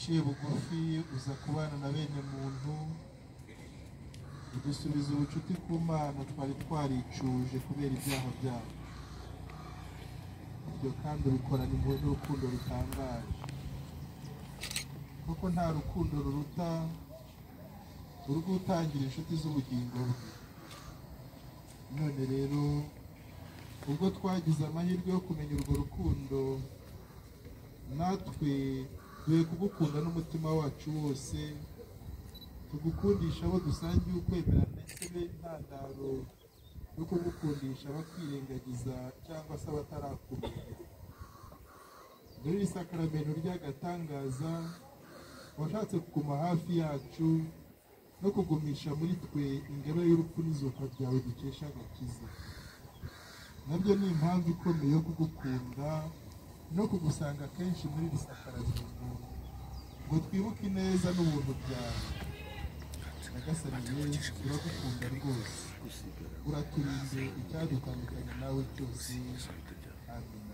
waciye bugufi uza kubana na bene muntu udusubiza ubucuti ku Mana twari twaricuje kubera ibyaha byabo. Ibyo kandi ubikorana impuhwe n'urukundo rutangaje, kuko nta rukundo ruruta urwo utangira inshuti z'ubugingo bwe. None rero ubwo twagize amahirwe yo kumenya urwo rukundo, natwe duhe kugukunda n'umutima wacu wose, tugukundisha abo dusangiye ukwemera ndetse n'intandaro yo kugukundisha abakwirengagiza cyangwa se abatarakumenya. Muri iri sakaramento ry'agatangaza washatse kuguma hafi yacu no kugumisha muri twe ingabo y'urupfu n'izuka ryawe dukesha agakiza. Nabyo ni impamvu ikomeye yo kugukunda no kugusanga kenshi muri iri sakaramento ngo twibuke ineza n'ubuntu byawe. Nyagasani Yesu, turagukunda rwose, uraturinde icyadutandukanya nawe cyose. Amina.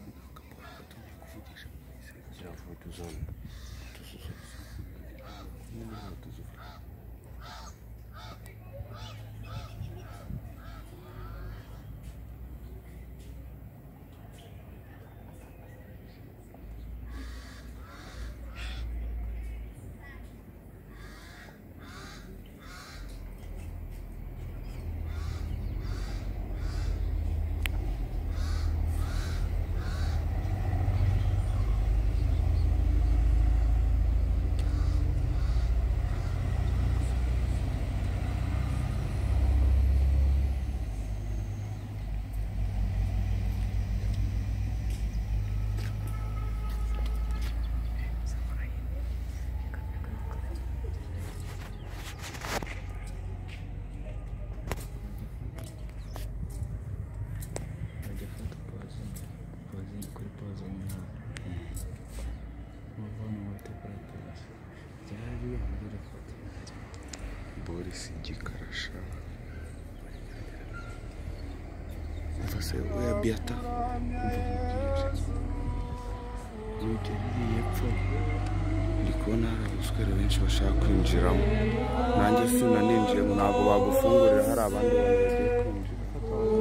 Boris Gikarasha Mvase oya Beata Mvugije yepfo ndi kubona hari abasore benshi bashaka kwinjiramo, nanjye sinaninjiyemo, ntabwo bagufungurira hari abandi bantu bagiye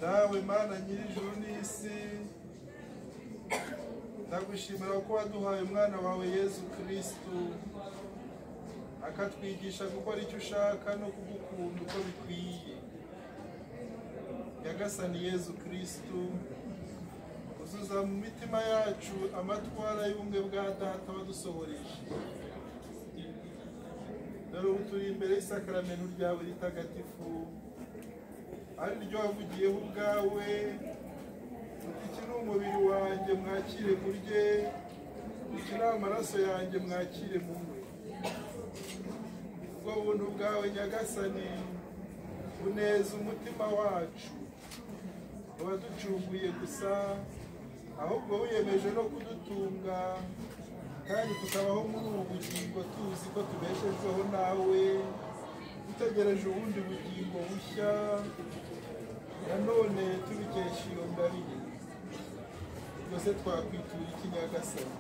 Dawe Mana nyir'ijuru n'isi, ndagushimira ko waduhaye umwana wawe Yesu Kristo akatwigisha gukora icyo ushaka no kugukunda uko bikwiye. Nyagasani Yesu Kristo, uzuza mu mitima yacu amatwara y'ubumwe bwa Data wadusohoreje. Dore ubu turi imbere y'isakaramento ryawe ritagatifu, ari ryo wavugiyeho ubwawe, iki ni umubiri wanjye, mwakire murye, iki ni amaraso yanjye mwakire munywe. Ubwo buntu bwawe Nyagasani buneza umutima wacu, waducunguye gusa ahubwo wiyemeje no kudutunga, kandi tukabaho muri ubu bugingo tuzi ko tubeshejweho nawe, dutegereje ubundi bugingo bushya nanone tubikesha iyo ngabire. Rwose twakwitura iki Nyagasani?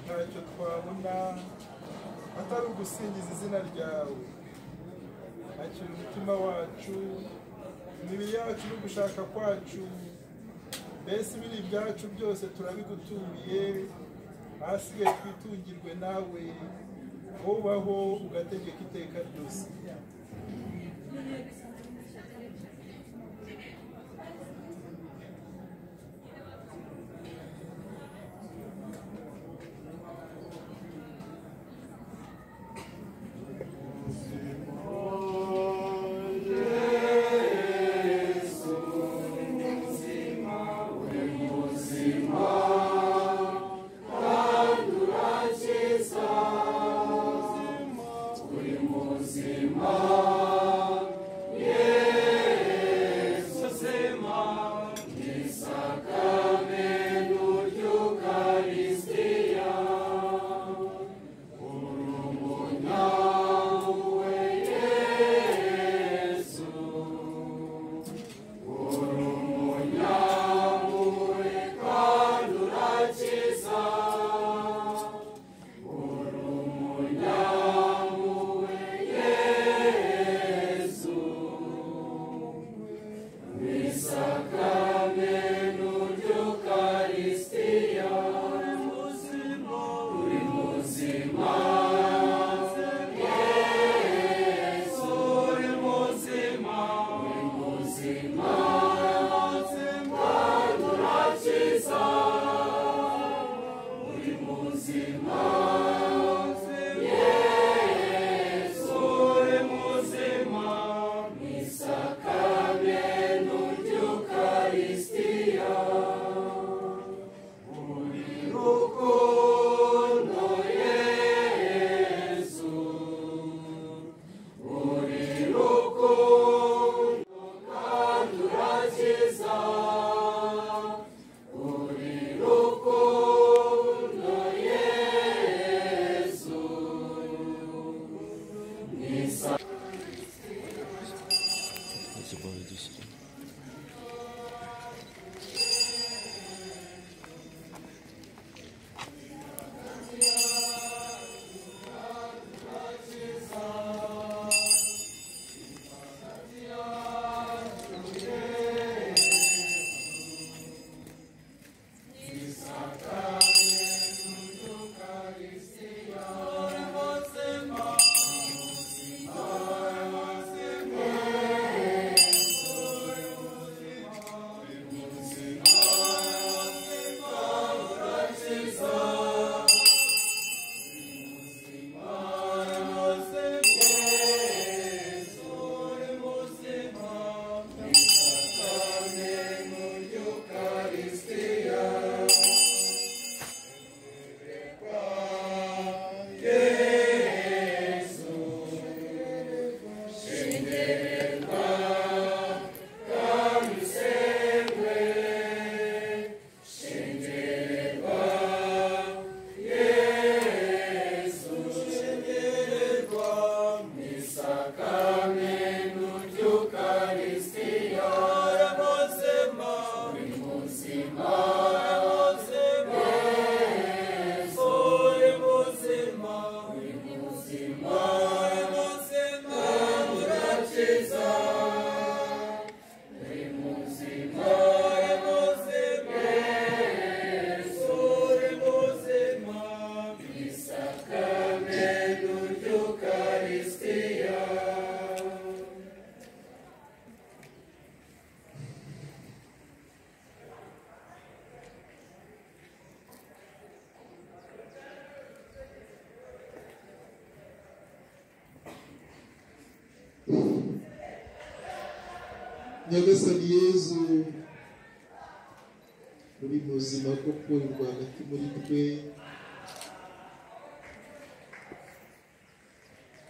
Ntacyo twabona atari ugusingiza izina ryawe. Akira umutima wacu, imibiri yacu no gushaka kwacu, mbese ibiri ibyacu byose turabigutuye, ahasigaye twitungirwe nawe, ubaho ugategeka iteka ryose. Nyagasani Yezu uri buzima bwo kurirwa hagati muri twe,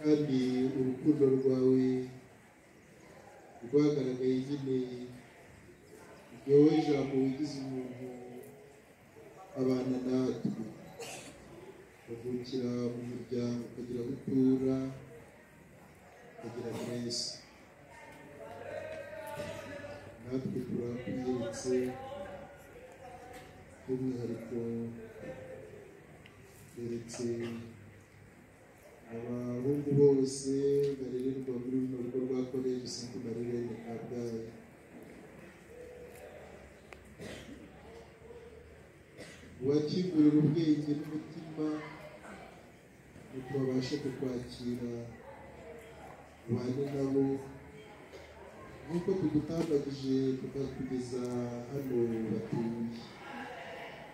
kandi urukundo rwawe rwagaragaye nyine wowe jambo wigize umuntu abana natwe, ukavukira mu muryango ukagira aho utura ukagira neza. Natwe turakwiyeretse by'umwihariko yeretse abahungu bose barererwa muri runo rugo rwa Collège Sainte Marie Reine Kabgayi, ubakingurira ubwenge n'umutima nuko babashe kukwakira, ubane nabo nk'uko tugutambagije tukakugeza hano batuye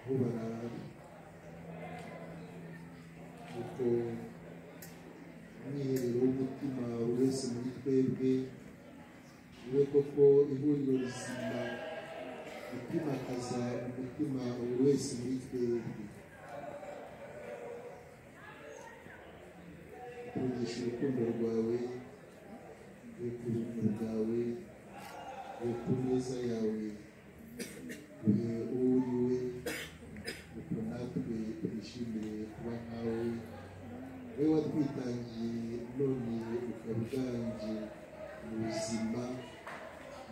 aho barara, nuko umwiherero w'umutima buri wese muri twebwe ube koko ihuriro rizima kwimakaza umutima buri wese muri twebwe, kugisha urukundo rwawe, ku buntu bwawe, ku neza yawe, uhe uwo uri we, nuko natwe twishimire kuba nkawe, wowe watwitangiye none ukaba uganje mu buzima,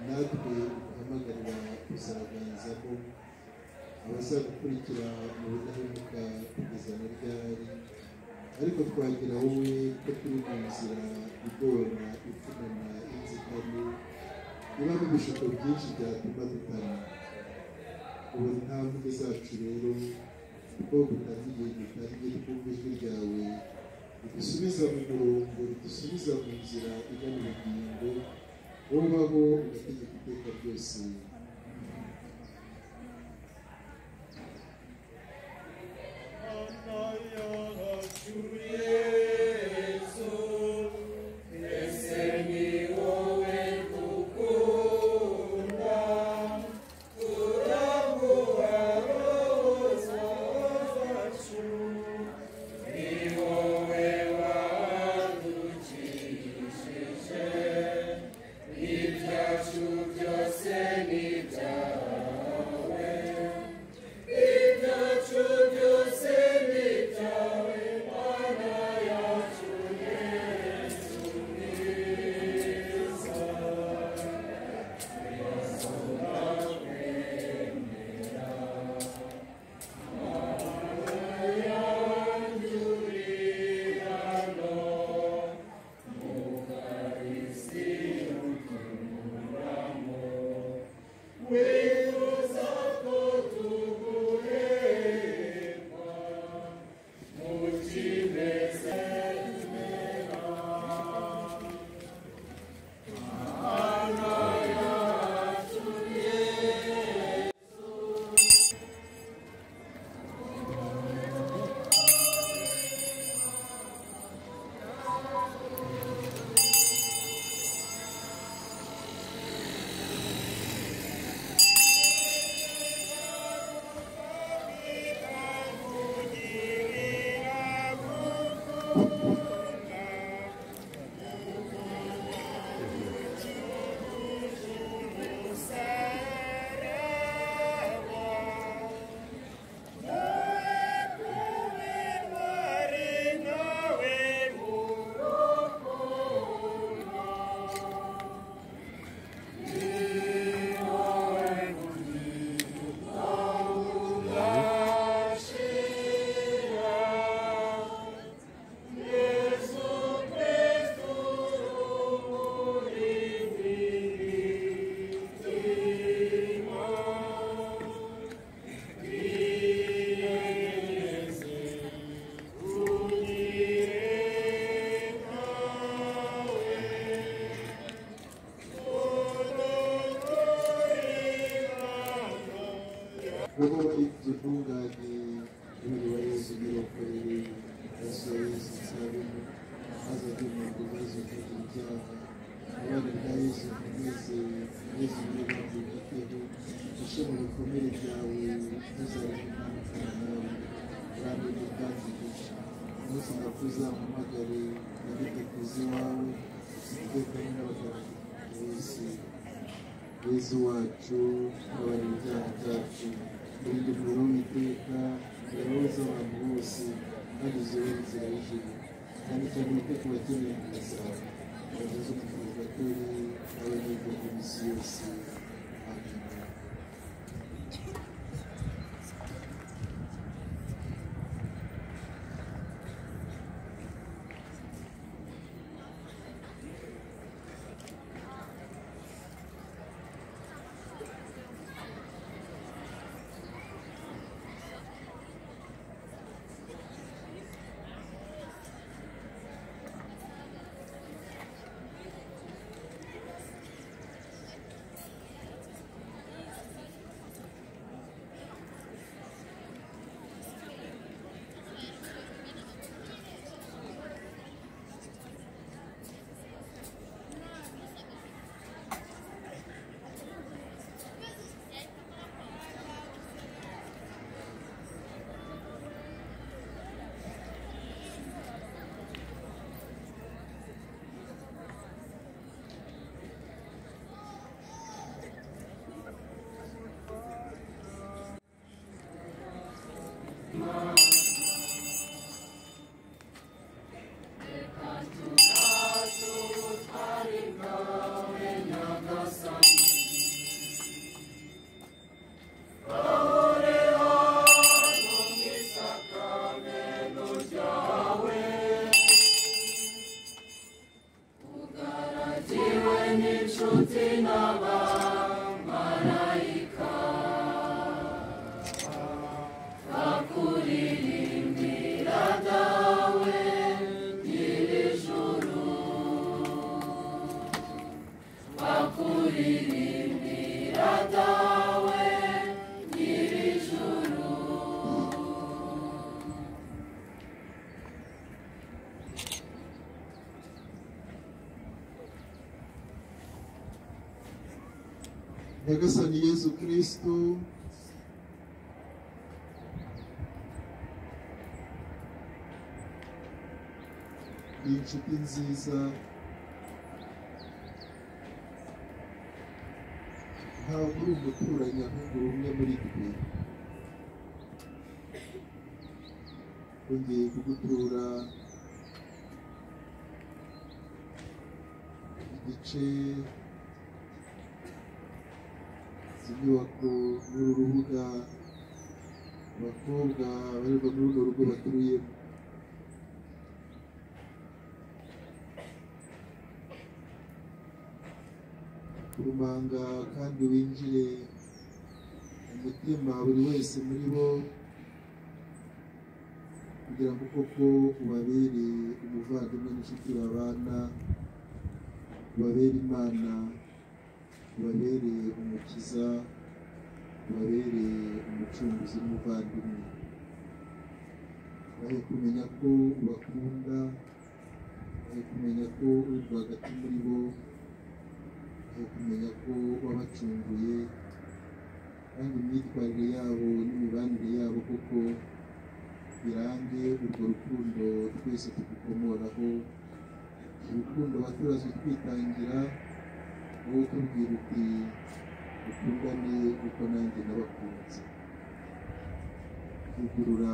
natwe uhamagarira kuzaraganzamo abazagukurikira mu budahemuka kugeza na ryari, ariko twagira wowe ko turi mu nzira igora ipfunana inzitane, ibamo ibishuko byinshi byatuma dutana. Ubu intambwe zacu rero kuko gutangiye dutangiye twumva ijwi ryawe ridusubiza mu murongo, ridusubiza mu nzira igana ubugingo, wobaho ugategeka iteka ryose. Wowe warize intungane umubiri wa Yesu nirokoreye, Yesu wa Yesu nsabemo, maze abyumva ibibazo byagira ibyaha, ububabare bwa Yesu ukomeze Yesu niba bwiteho ushe mu bikomere byawe ntuzabone umwamukana nawe kandi ntutangirije umunsi ndakuza uhamagare nagitekuzi wawe utekanye n'abagaragu bose Yesu wacu ababarira ibyaha byacu urinde umuriro w'iteka urahoza abantu bose kandi uzure inzira y'ijuru cyane cyane wite ku bakeneye kuza bageze mu purgatori n'abanyurwa ku isi yose amen. Nyagasani Yesu Kristo ni inshuti nziza ntabwo uri umuturanyi ahubwo uri umwe muri twe wongeye kugutura igice inyubako n'uru rubuga abakobwa barerwa muri urwo rugo baturuyemo urumanga kandi winjire mu mutima buri wese muri bo kugira ngo koko ubabere umuvandimwe n'inshuti babana ubabere Imana ubabere umukiza ubabere umucunguzi n'umuvandimwe bahe kumenya ko ubakunda bahe kumenya ko uri rwagati muri bo bahe kumenya ko wabacunguye kandi imyitwarire yabo n'imibanire yabo koko birange urwo rukundo twese tugukomoraho urukundo waturaze twitangira wowe tubwira uti ukundane kuko nanjye nabakunze ugurura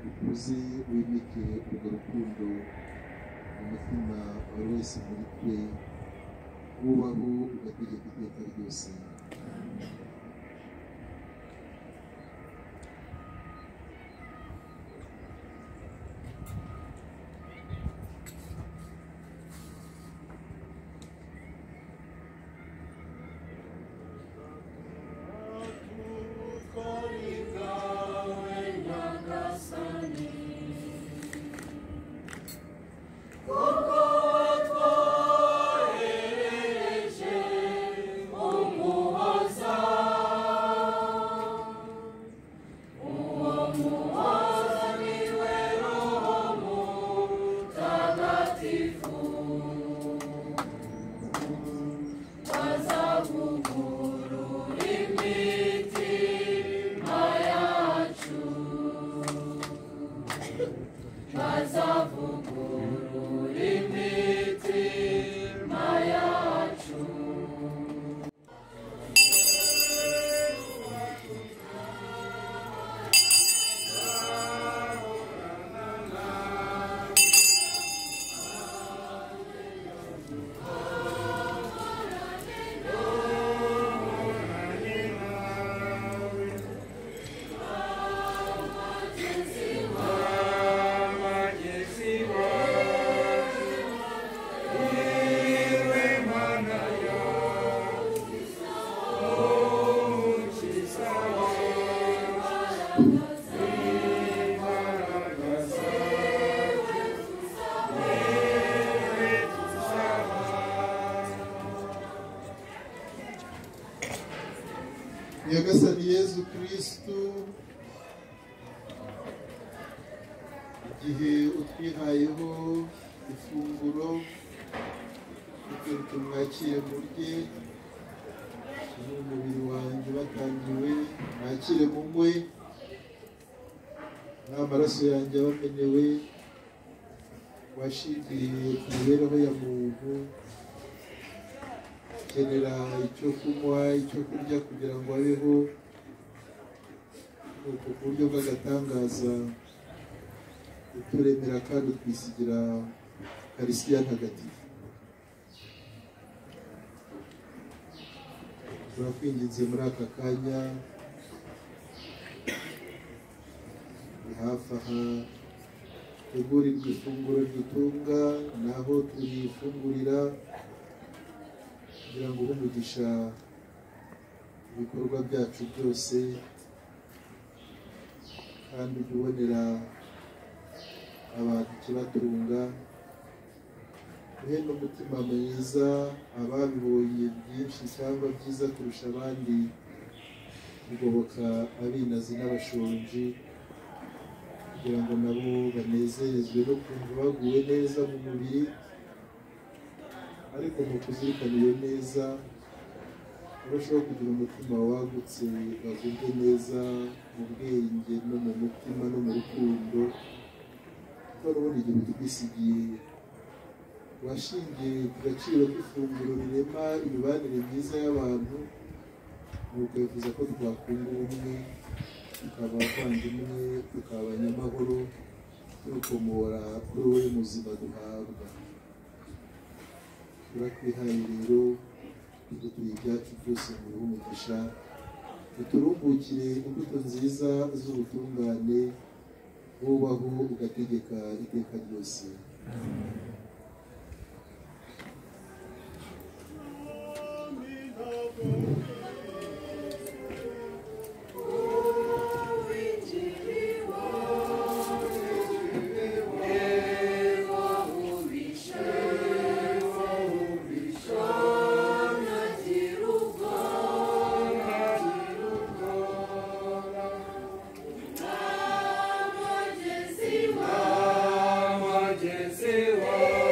ukuze wimike urwo rukundo mu mutima buri wese muri twe wubaho ugategeka iteka ryose. Oh bazavugurura imitima yacu. Nyagasani Yezu Kristu, igihe utwihayeho ifunguro kuko mwakire murye, umubiri wanjye batangiwe, mwakire munywe, n'amaraso yanjye abamenewe, washingiye ku mibereho ya muntu, kenera icyo kunywa icyo kurya kugira ngo abeho, nuko ku buryo bw'agatangaza uturemera kandi utwisigira Eucharistia ntagatifu. Turakwinginze muri aka kanya hafi aha tegurirwa ifunguro ridutunga, naho turifungurira kugira ngo umugisha ibikorwa byacu byose, kandi ubonera abantu ikibatunga, uhe n'umutima mwiza ababibonye byinshi cyangwa byiza kurusha abandi, kugoboka abinazi n'abashonji, kugira ngo nabo banezezwe no kumva baguwe neza mu mubiri, ariko mu kuzirikaniwe neza barushaho kugira umutima wagutse, bagubwe neza mu bwenge no mu mutima no mu rukundo, kuko urabona igihe twisigiye washingiye ku gaciro k'ifunguro rirema imibanire myiza y'abantu, nuko yifuza ko twakunga ubumwe, tukaba abavandimwe, tukaba abanyamahoro, turukomora kuri wowe muzima duhabwa. Turakwihaye rero dutuye ibyacu byose mu umugisha, uturumbukire imbuto nziza z'ubutungane, wubaho ugategeka iteka ryose. Jesse,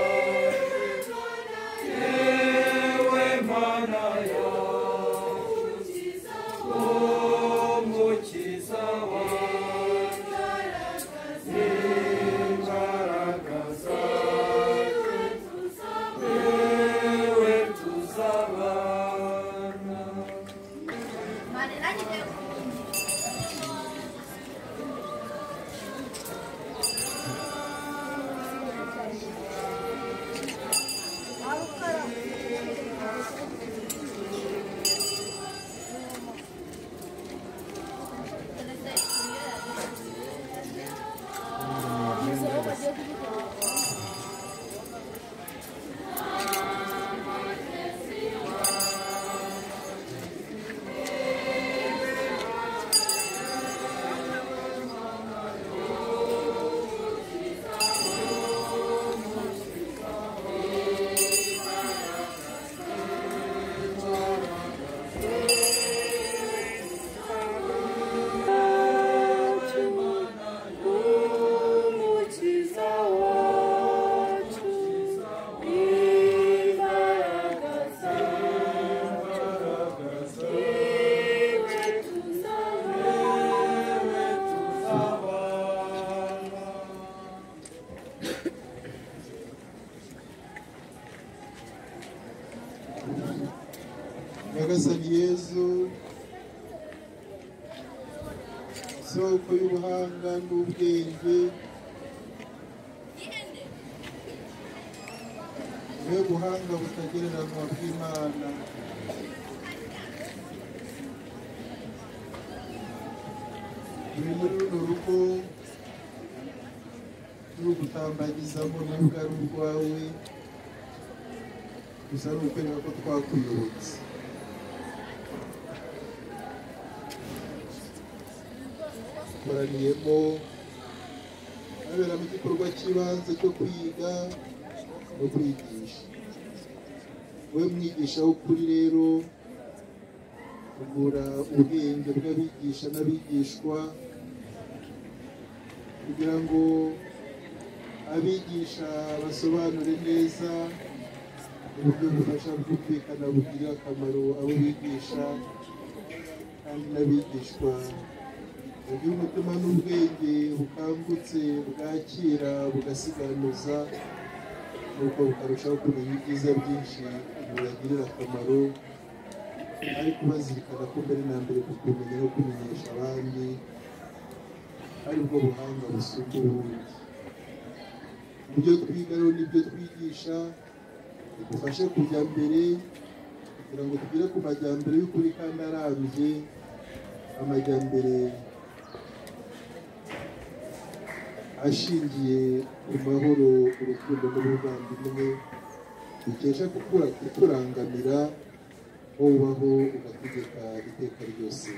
nyagasani Yezu isoko y'ubuhanga n'ubwenge niwe buhanga butagereranywa bw'Imana. Turi muri runo rugo turi gutambagizamo nubwo ari urwawe, gusa ari ukwereka ko twakuyobotse. Twaraniyemo haberamo igikorwa cy'ibanze cyo kwiga no kwigisha. Wowe mwigisha w'ukuri rero ugura ubwenge bw'abigisha n'abigishwa kugira ngo abigisha basobanure neza uburyo bufasha kumvikana bugirira akamaro abo bigisha, kandi n'abigishwa bagira umutima n'ubwenge bukangutse bwakira bugasiganuza, nuko bukarushaho kumenya ibyiza byinshi bibagirira akamaro, ariko bazirikana ko mbere na mbere kukumenya no kumenyesha abandi ari bwo buhanga busumba ubundi. Ibyo twiga rero n'ibyo twigisha bidufashe kujya mbere kugira ngo tugere ku majyambere y'ukuri kandi arambye, amajyambere ashingiye ku mahoro, urukundo n'ubuvandimwe bikesha kukurangamira wowe ubaho ugategeka iteka ryose.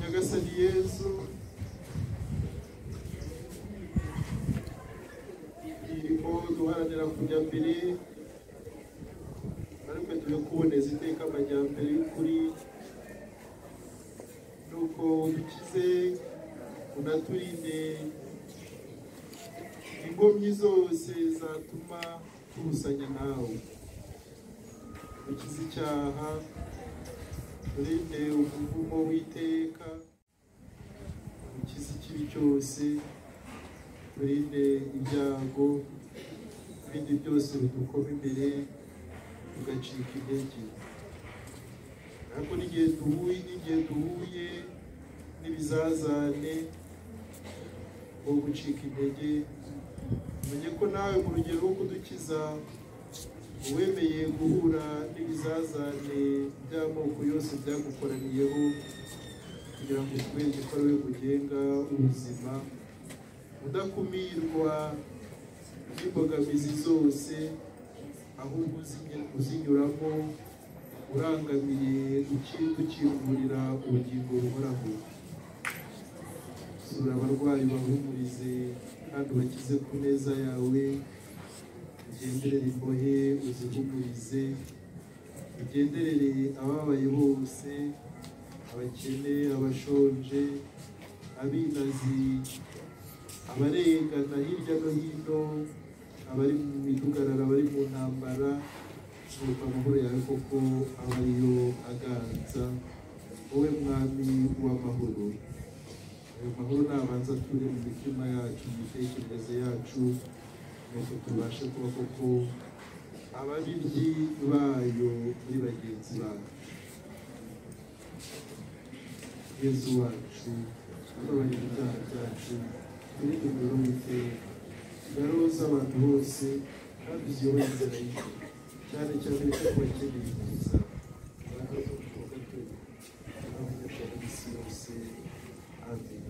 Nyagasani Yezu irimo duharanira kujya mbere, ariko turi kuboneza iteka amajyambere y'ukuri, nuko udukize unaturinde inkomyi zose zatuma tubusanya nawe, udukize icyaha, turinde umuvumo w'iteka, udukize ikibi cyose, turinde ibyago, ibindi byose bidukoma imbere tugacika intege. Ariko n'igihe duhuye n'ibizazane, wo gucika intege. Umenye ko nawe mu rugero rwo kudukiza uwemeye guhura n'ibizazane by'amoko yose byagukoraniyeho kugira ngo utwereke ko ari we ugenga ubuzima, udakumirwa n'imbogamizi zose, ahubwo uzinyuramo urangamiye ukingurira ubugingo buhoraho. Sura abarwayi bahumurize kandi ubakize ku neza yawe, ugenderere imbohe uzihumurize, ugenderere ababaye bose, abakene, abashonje, abinazi, abarengana hirya no hino, abari mu midugararo, abari mu ntambara. Nuko amahoro yawe koko aba ariyo aganza, wowe mwami w'amahoro. Ayo mahoro nabanza ature mu mitima yacu, mu mitekerereze yacu, nuko tubashe kuba koko ababibyi bayo muri bagenzi bacu. Yezu wacu ubabarira ibyaha byacu, turinde umuriro w'iteka, garoza abantu bose kandi uziyobore inzira y'ijuru, cyane cyane wita ku bakeneye kuza abagaruka mu purgatori n'abanyabyaha b'isi yose. Amen.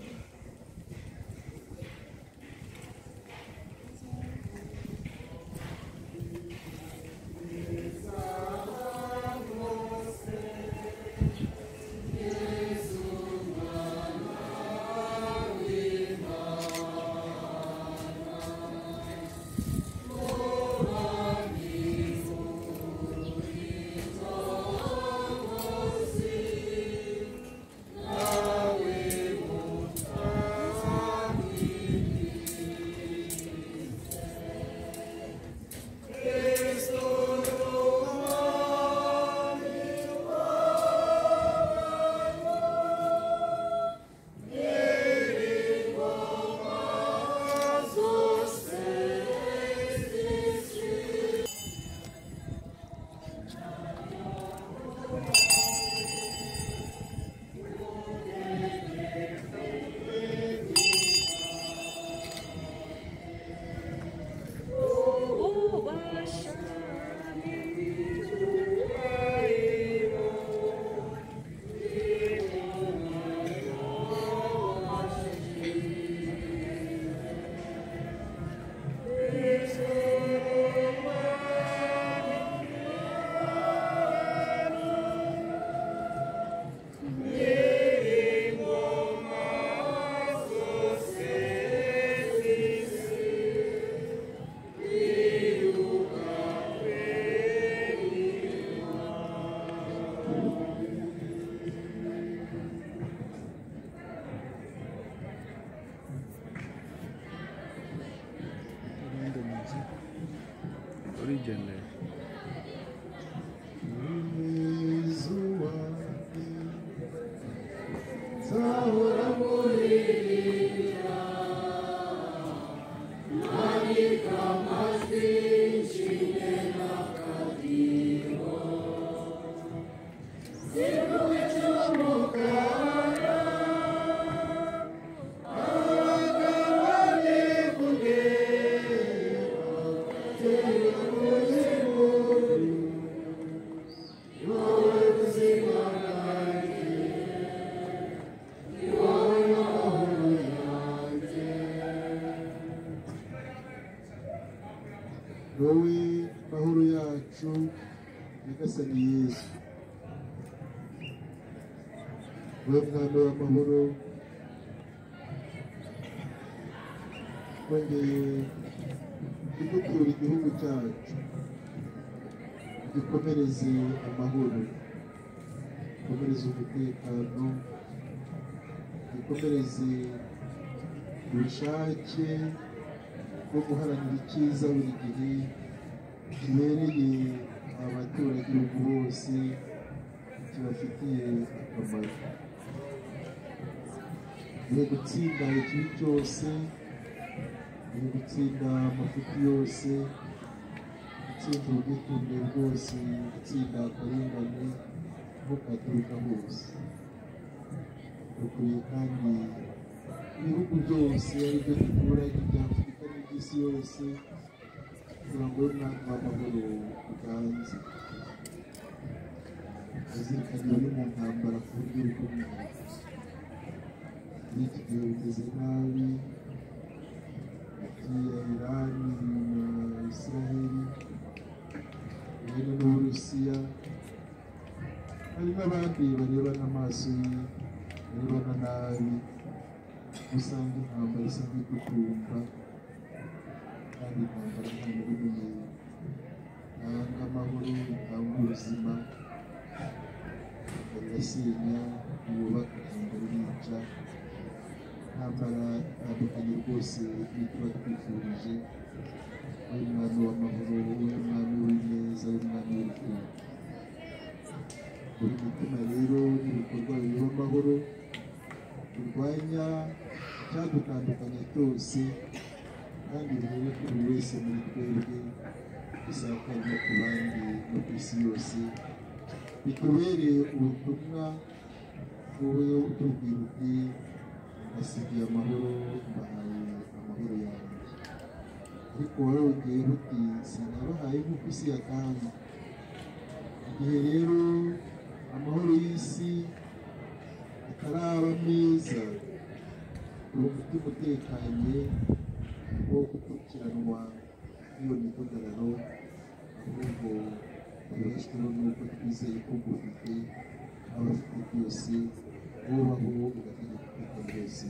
Original. wowe mahoro yacu nyagasani Yesu, wowe mwami w'amahoro, twongeye kudutura igihugu cyacu, gikomereze amahoro, gikomereze umutekano, gikomereze ubushake bwo guharanira icyiza buri gihe kibereye abaturage bose, kibafitiye akamaro. Ni gutsinda ikibi cyose, ni gutsinda amafuti yose, gutsinda ubwitunge bwose, gutsinda akarengane aho katuruka hose. Dukwiye kandi ibihugu byose aribyo duturanye bya Afurika n'iby'isi yose kugira ngo umwami w'amahoro uganze azirikanye uri mu ntambara ku buryo bukomeye muri iki gihe bimeze nabi hagati ya Irani na Israheli hamwe n'Uburusiya hari n'abandi barebana amaso ye barebana nabi usanga intambara isa nk'itutumba kandi intambara nta n'ubumwe itanga amahoro itanga ubuzima irasenya yubaka intambara irica intambara itandukanye rwose n'ituba twifurije w'umwami w'amahoro w'umwami w'ineza w'umwami w'urukundo buri mutima rero n'ibikorwa biba amahoro turwanya icyadutandukanya cyose kandi rero buri wese muri twebwe bisakarwa ku bandi no ku isi yose bitubereye ubutumwa wowe utubwira uti asigiye amahoro mbahaye amahoro yanjye ariko warongeye uti sinabahaye nk'uko isi yatanze igihe rero amahoro y'isi ataraba meza uwo mutima utekanye wo gukurikiranwa n'iyo midugararo ahubwo tubeshweho n'uko twizeye ko gufite abafite byose bubaho ugategeka iteka ryose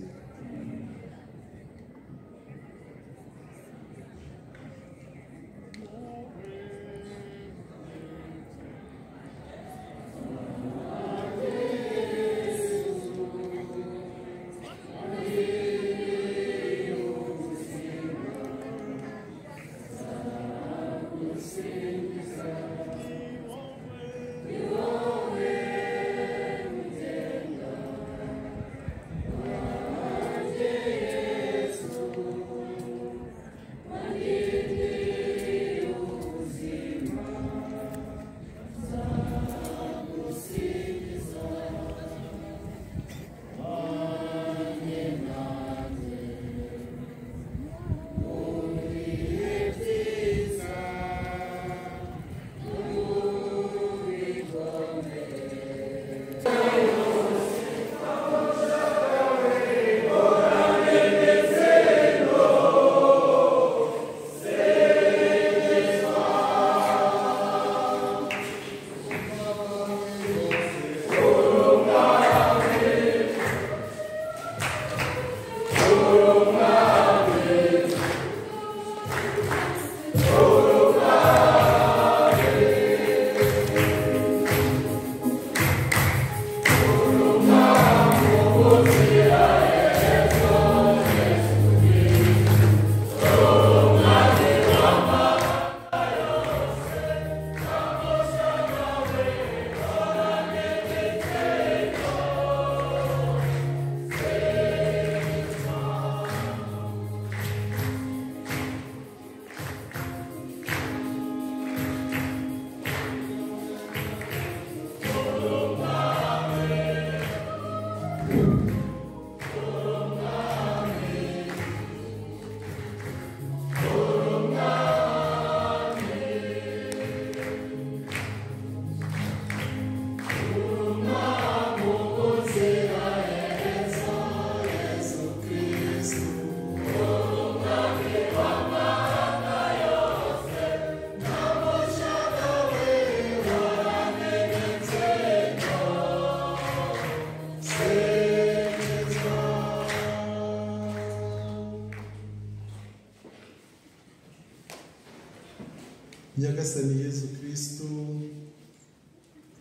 Nyagasani Yezu Kristo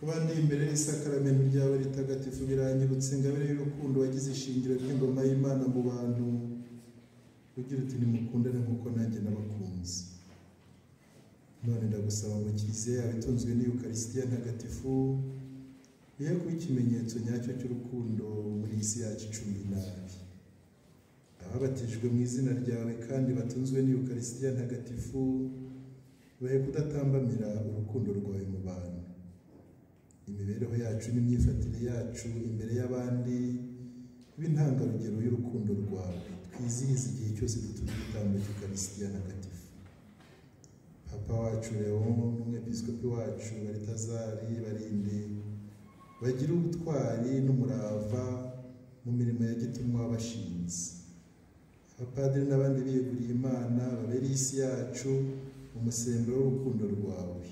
kuba ndi imbere y'isakaramento ryawe ritagatifu biranyibutsa ingabire y'urukundo wagize ishingiro ry'ingoma y'Imana mu bantu ugira uti nimukundane nk'uko nanjye nabakunze none ndagusaba ngo kiliziya yawe itunzwe n'Eucharistia ntagatifu ihe kuba ikimenyetso nyacyo cy'urukundo muri isi yacu icumbi nabi ababatijwe mu izina ryawe kandi batunzwe n'Eucharistia ntagatifu bahe kudatambamira urukundo rwawe mu bantu imibereho yacu n'imyifatire yacu imbere y'abandi b'intangarugero y'urukundo rwawe, twizihize igihe cyose dutura igitambo cy'Ukarisitiya ntagatifu. Papa wacu Leon n'umwepiskopi wacu Baritazari barinde bagira ubutwari n'umurava mu mirimo ya gitumwa bashinze. Abapadiri n'abandi biyeguriye Imana babere isi yacu umusemburo w'urukundo rwawe.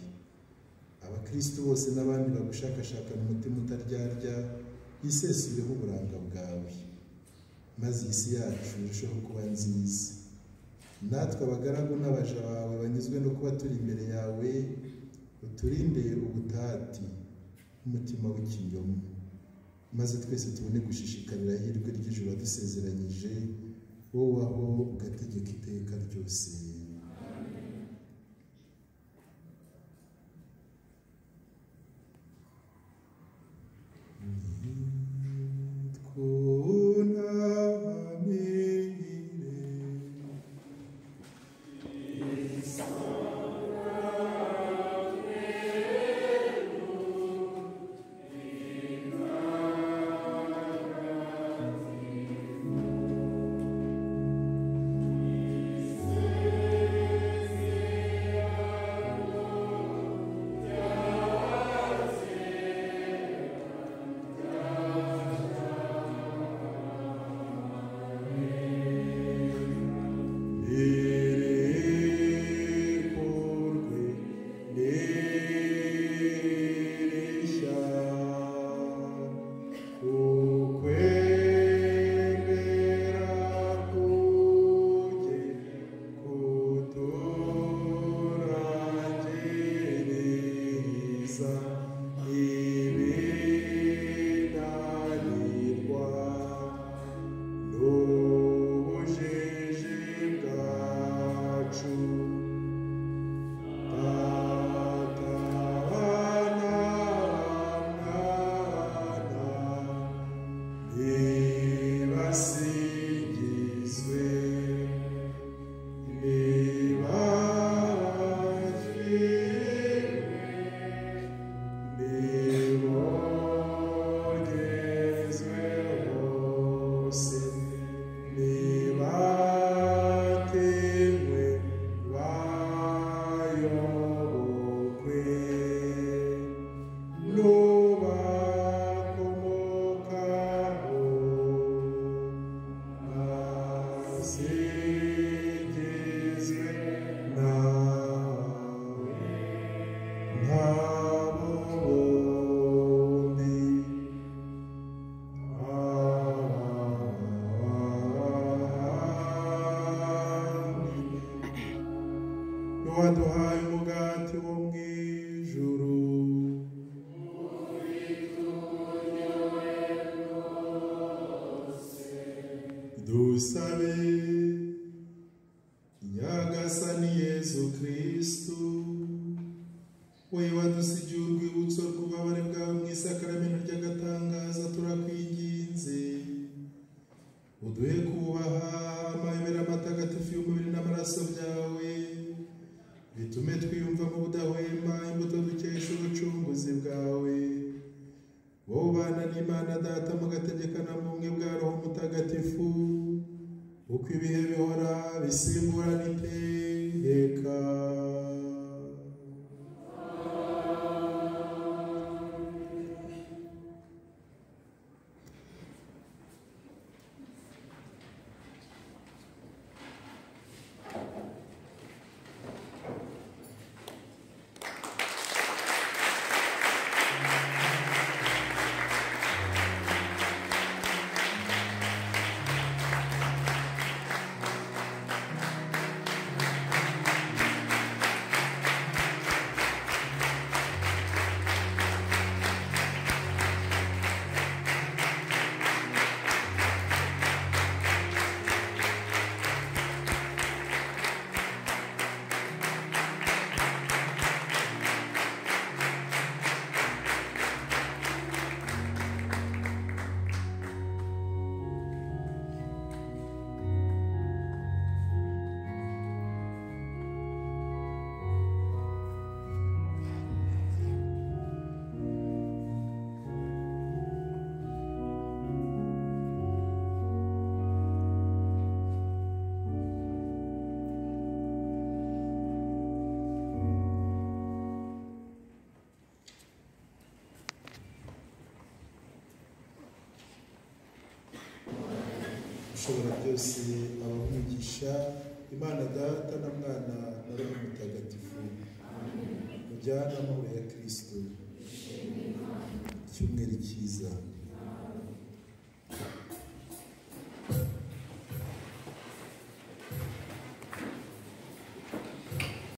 Abakristo bose n'abandi bagushakashakana umutima utaryarya bisesureho uburanga bwawe, maze isi yacu irusheho kuba nziza. Natwe abagaragu n'abaja bawe banyuzwe no kuba turi imbere yawe, uturinde ubutati n'umutima w'ikinyoma, maze twese tubone gushishikarira ihirwe ry'ijuru wadusezeranyije, wowe aho ugategeka iteka ryose. Waduhaye umugati wo mu ijuru, dusabe. Nyagasani Yesu Kristo, wowe wadusigiye urwibutso rw'ububabare bwawe mu isakaramentu ry'agatangaza, turakwinginze uduhe kubaha amayobera matagatifu y'umubiri n'amaraso byawe, bitume twiyumva mu budahwema imbuto dukesha ubucunguzi bwawe. Wowe ubana n'Imana Data mugategekana mu bumwe bwa Roho Mutagatifu, uko ibihe bihora bisimburana iteka. ushobora byose abamugisha Imana Data na Mwana na Roho Mutagatifu mujyana amahoro ya Kristo icyumweru cyiza.